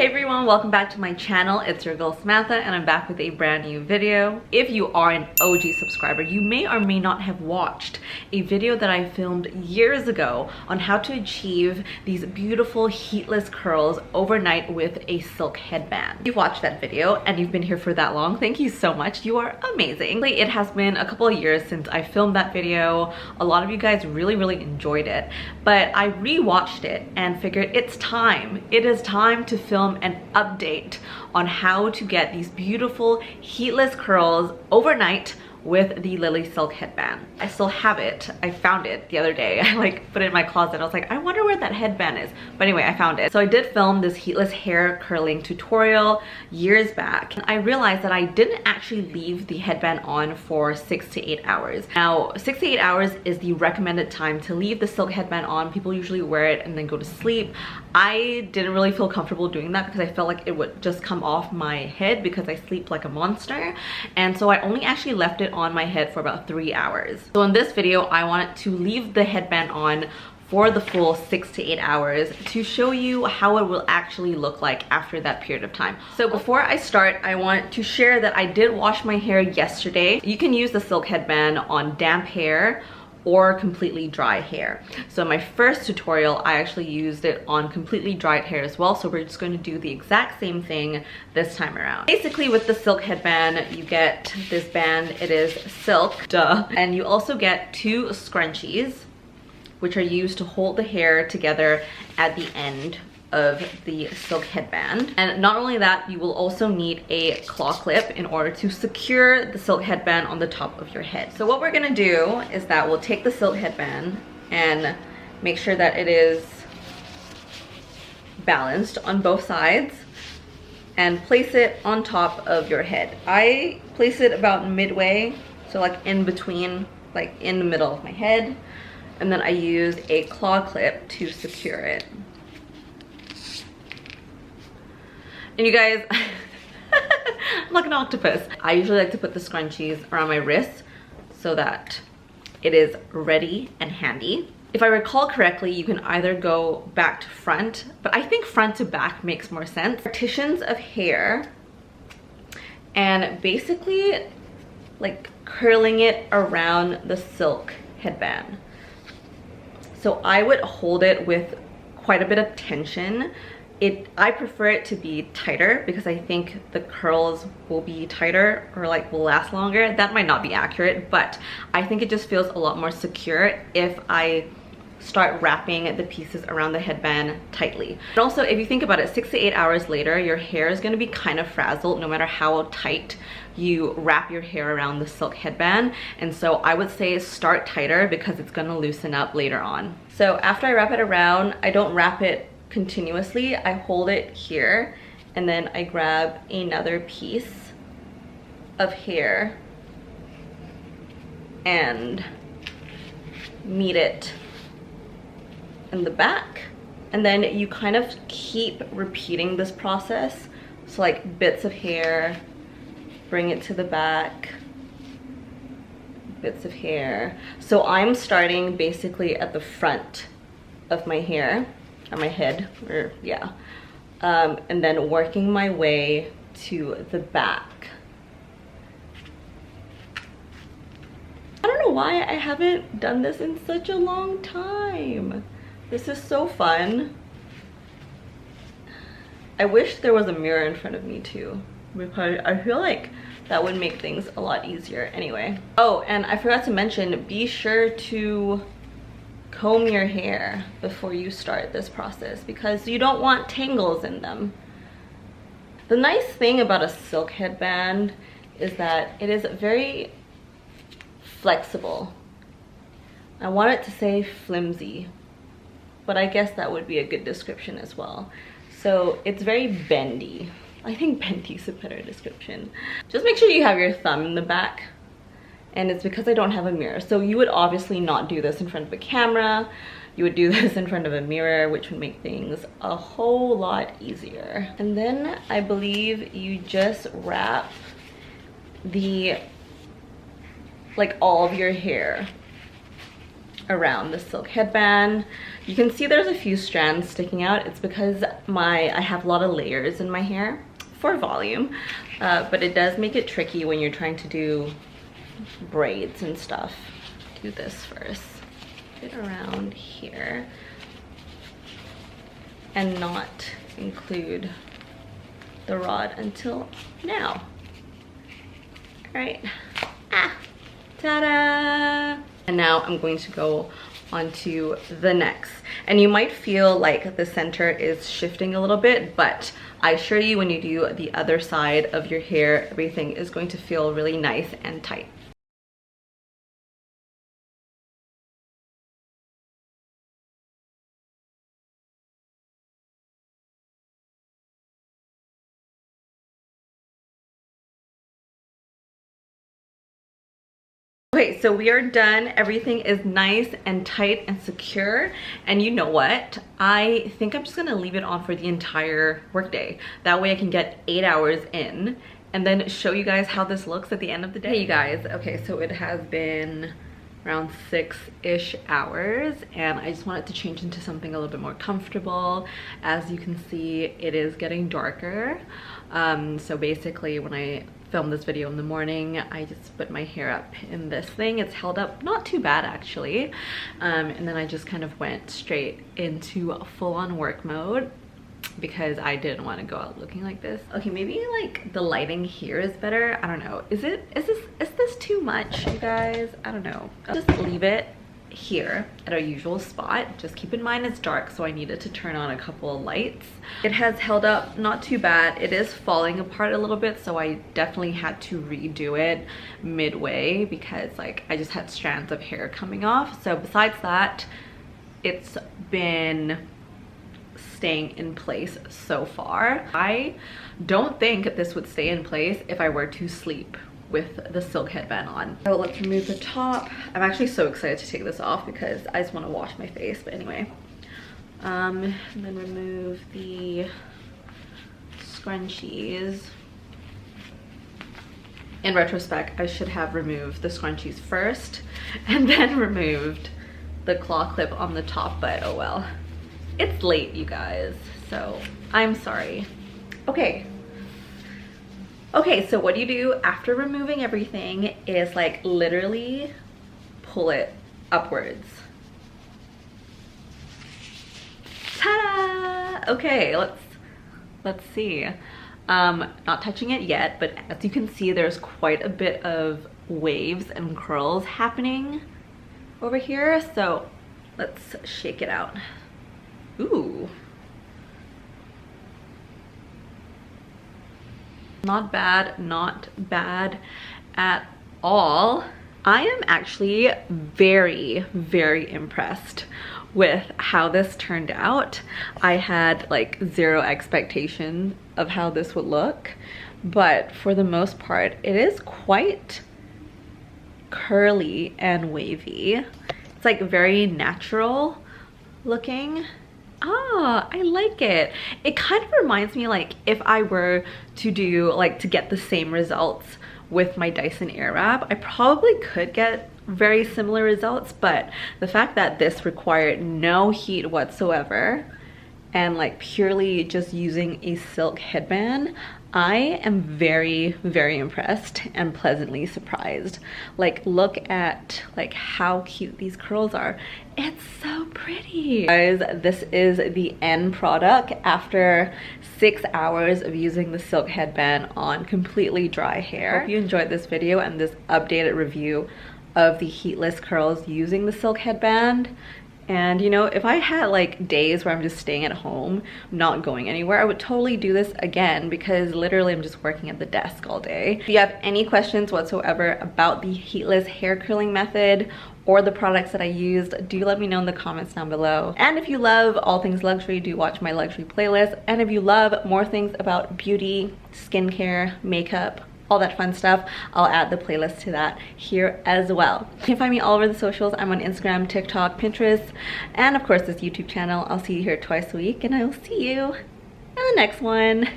Hey everyone, welcome back to my channel. It's your girl Samantha and I'm back with a brand new video. If you are an OG subscriber, you may or may not have watched a video that I filmed years ago on how to achieve these beautiful heatless curls overnight with a silk headband. If you've watched that video and you've been here for that long, thank you so much. You are amazing. It has been a couple of years since I filmed that video. A lot of you guys really enjoyed it, but I rewatched it and figured it's time. It is time to film an update on how to get these beautiful heatless curls overnight with the Lily silk headband. I still have it. I found it the other day. I put it in my closet. I was like, I wonder where that headband is. But anyway, I found it. So I did film this heatless hair curling tutorial years back. And I realized that I didn't actually leave the headband on for 6 to 8 hours. Now, 6 to 8 hours is the recommended time to leave the silk headband on. People usually wear it and then go to sleep. I didn't really feel comfortable doing that because I felt like it would just come off my head because I sleep like a monster. And so I only actually left it on my head for about 3 hours. So in this video, I wanted to leave the headband on for the full 6 to 8 hours to show you how it will actually look like after that period of time. So before I start, I want to share that I did wash my hair yesterday. You can use the silk headband on damp hair or completely dry hair. So in my first tutorial, I actually used it on completely dried hair as well. So we're just going to do the exact same thing this time around. Basically with the silk headband, you get this band. It is silk, duh. And you also get 2 scrunchies, which are used to hold the hair together at the end of the silk headband. And not only that, you will also need a claw clip in order to secure the silk headband on the top of your head. So what we're gonna do is that we'll take the silk headband and make sure that it is balanced on both sides and place it on top of your head. I place it about midway, so like in between, like in the middle of my head, and then I use a claw clip to secure it. And you guys, I'm like an octopus. I usually like to put the scrunchies around my wrists so that it is ready and handy. If I recall correctly, you can either go back to front, but I think front to back makes more sense. Partitions of hair and basically like curling it around the silk headband. So I would hold it with quite a bit of tension. I prefer it to be tighter because I think the curls will be tighter or will last longer. That might not be accurate, but I think it just feels a lot more secure if I start wrapping the pieces around the headband tightly. And also, if you think about it, 6 to 8 hours later, your hair is going to be kind of frazzled no matter how tight you wrap your hair around the silk headband. And so I would say start tighter because it's going to loosen up later on. So after I wrap it around, I don't wrap it continuously. I hold it here and then I grab another piece of hair and meet it in the back, and then you kind of keep repeating this process. So like bits of hair, bring it to the back, bits of hair. So I'm starting basically at the front of my hair, or my head, or yeah, and then working my way to the back. I don't know why I haven't done this in such a long time. This is so fun. I wish there was a mirror in front of me too, because I feel like that would make things a lot easier. Anyway, oh, and I forgot to mention, be sure to comb your hair before you start this process because you don't want tangles in them. The nice thing about a silk headband is that it is very flexible. I want it to say flimsy, but I guess that would be a good description as well. So it's very bendy. I think bendy is a better description. Just make sure you have your thumb in the back. And it's because I don't have a mirror. So you would obviously not do this in front of a camera. You would do this in front of a mirror, which would make things a whole lot easier. And then I believe you just wrap all of your hair around the silk headband. You can see there's a few strands sticking out. It's because I have a lot of layers in my hair for volume, but it does make it tricky when you're trying to do braids and stuff. Do this first, get around here, and not include the rod until now. All right, ta-da! And now I'm going to go onto the necks. And you might feel like the center is shifting a little bit, but I assure you when you do the other side of your hair, everything is going to feel really nice and tight. Okay, so we are done. Everything is nice and tight and secure. And you know what? I think I'm just gonna leave it on for the entire workday. That way I can get 8 hours in and then show you guys how this looks at the end of the day. Hey you guys, okay, so it has been around 6-ish hours and I just wanted to change into something a little bit more comfortable. As you can see, it is getting darker. So basically when I filmed this video in the morning, I just put my hair up in this thing. It's held up not too bad actually. And then I just kind of went straight into full-on work mode because I didn't want to go out looking like this. Okay, maybe like the lighting here is better. I don't know. Is this too much, you guys? I don't know. I'll just leave it here at our usual spot. Just keep in mind it's dark, so I needed to turn on a couple of lights. It has held up not too bad. It is falling apart a little bit, so I definitely had to redo it midway because like I just had strands of hair coming off. So besides that, it's been staying in place so far. I don't think this would stay in place if I were to sleep with the silk headband on. So let's remove the top. I'm actually so excited to take this off because I just want to wash my face, but anyway. And then remove the scrunchies. In retrospect, I should have removed the scrunchies first and then removed the claw clip on the top, but oh well. It's late, you guys, so I'm sorry. Okay, so what you do after removing everything is like literally pull it upwards. Ta-da! Okay, let's see. Not touching it yet, but as you can see, there's quite a bit of waves and curls happening over here. So let's shake it out. Ooh. Not bad, not bad at all. I am actually very, very impressed with how this turned out. I had like zero expectation of how this would look, but for the most part, it is quite curly and wavy. It's like very natural looking. Ah, I like it. It kind of reminds me like if I were to do like to get the same results with my Dyson Airwrap, I probably could get very similar results, but the fact that this required no heat whatsoever and like purely just using a silk headband, I am very, very impressed and pleasantly surprised. Like look at like how cute these curls are. It's so pretty. Guys, this is the end product after 6 hours of using the silk headband on completely dry hair. Hope you enjoyed this video and this updated review of the heatless curls using the silk headband. And you know, if I had like days where I'm just staying at home, not going anywhere, I would totally do this again because literally I'm just working at the desk all day. If you have any questions whatsoever about the heatless hair curling method or the products that I used, do let me know in the comments down below. And if you love all things luxury, do watch my luxury playlist. And if you love more things about beauty, skincare, makeup, all that fun stuff, I'll add the playlist to that here as well. You can find me all over the socials. I'm on Instagram, TikTok, Pinterest, and of course this YouTube channel. I'll see you here twice a week, and I will see you in the next one.